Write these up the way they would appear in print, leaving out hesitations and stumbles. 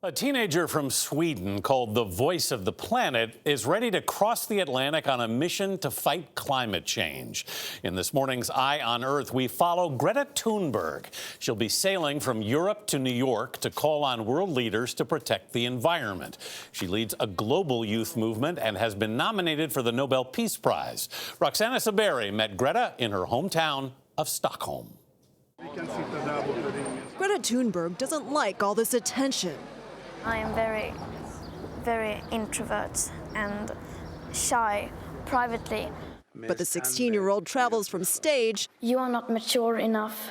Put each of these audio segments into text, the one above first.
A teenager from Sweden called the Voice of the Planet is ready to cross the Atlantic on a mission to fight climate change. In this morning's Eye on Earth, we follow Greta Thunberg. She'll be sailing from Europe to New York to call on world leaders to protect the environment. She leads a global youth movement and has been nominated for the Nobel Peace Prize. Roxana Saberi met Greta in her hometown of Stockholm. Greta Thunberg doesn't like all this attention. I am very, very introvert and shy privately. But the 16-year-old travels from stage You are not mature enough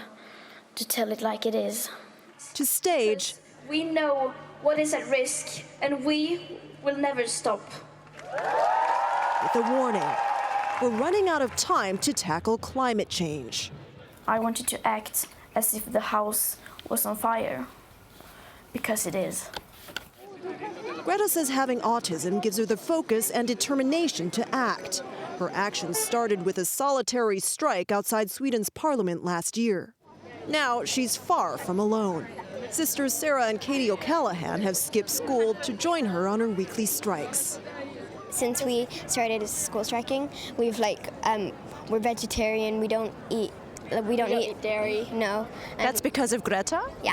to tell it like it is. to stage We know what is at risk, and we will never stop. with a warning. We're running out of time to tackle climate change. I wanted to act as if the house was on fire, because it is. Greta says having autism gives her the focus and determination to act. Her actions started with a solitary strike outside Sweden's parliament last year. Now she's far from alone. Sisters Sarah and Katie O'Callaghan have skipped school to join her on her weekly strikes. Since we started school striking, we're vegetarian. We don't eat dairy. No. That's because of Greta? Yeah.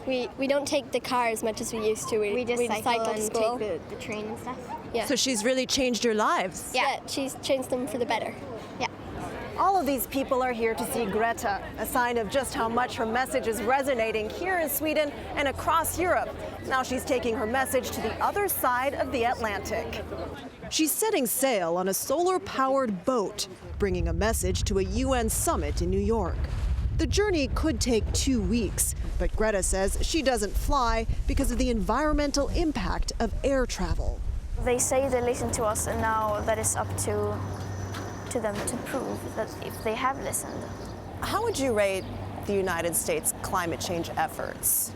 We don't take the car as much as we used to. We just cycle and school. take the train and stuff. Yeah. So she's really changed your lives. Yeah, she's changed them for the better. Yeah. All of these people are here to see Greta, a sign of just how much her message is resonating here in Sweden and across Europe. Now she's taking her message to the other side of the Atlantic. She's setting sail on a solar-powered boat, bringing a message to a UN summit in New York. The journey could take 2 weeks, but Greta says she doesn't fly because of the environmental impact of air travel. They say they listen to us, and now that is up to them to prove that if they have listened. How would you rate the United States climate change efforts?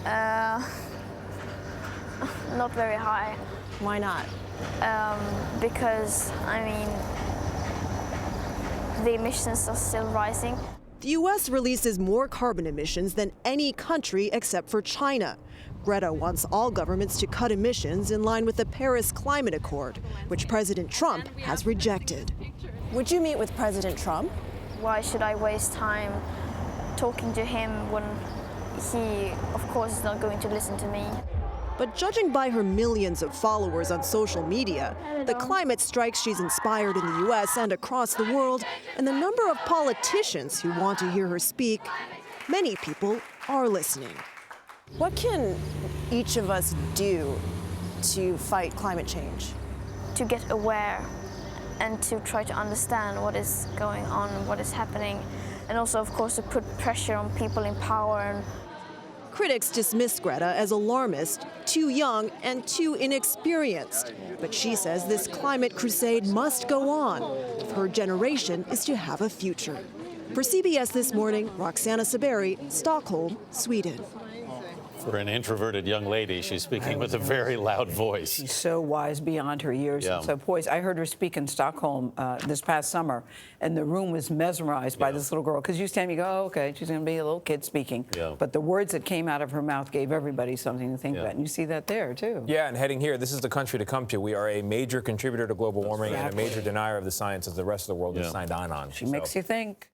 Not very high, Why not? because, the emissions are still rising. The U.S. releases more carbon emissions than any country except for China. Greta wants all governments to cut emissions in line with the Paris Climate Accord, which President Trump has rejected. Would you meet with President Trump? Why should I waste time talking to him when he, of course, is not going to listen to me? But judging by her millions of followers on social media, the climate strikes she's inspired in the U.S. and across the world, and the number of politicians who want to hear her speak, many people are listening. What can each of us do to fight climate change? To get aware and to try to understand what is going on, what is happening, and also, of course, to put pressure on people in power. Critics dismiss Greta as alarmist, too young, and too inexperienced. But she says this climate crusade must go on if her generation is to have a future. For CBS This Morning, Roxana Saberi, Stockholm, Sweden. For an introverted young lady, she's speaking with a very loud voice. She's so wise beyond her years and so poised. I heard her speak in Stockholm this past summer, and the room was mesmerized by this little girl. Because you stand and you go, oh, okay, she's going to be a little kid speaking. But the words that came out of her mouth gave everybody something to think about. And you see that there, too. Yeah, and heading here, this is the country to come to. We are a major contributor to global warming and a major denier of the science that the rest of the world has signed on. She makes you think.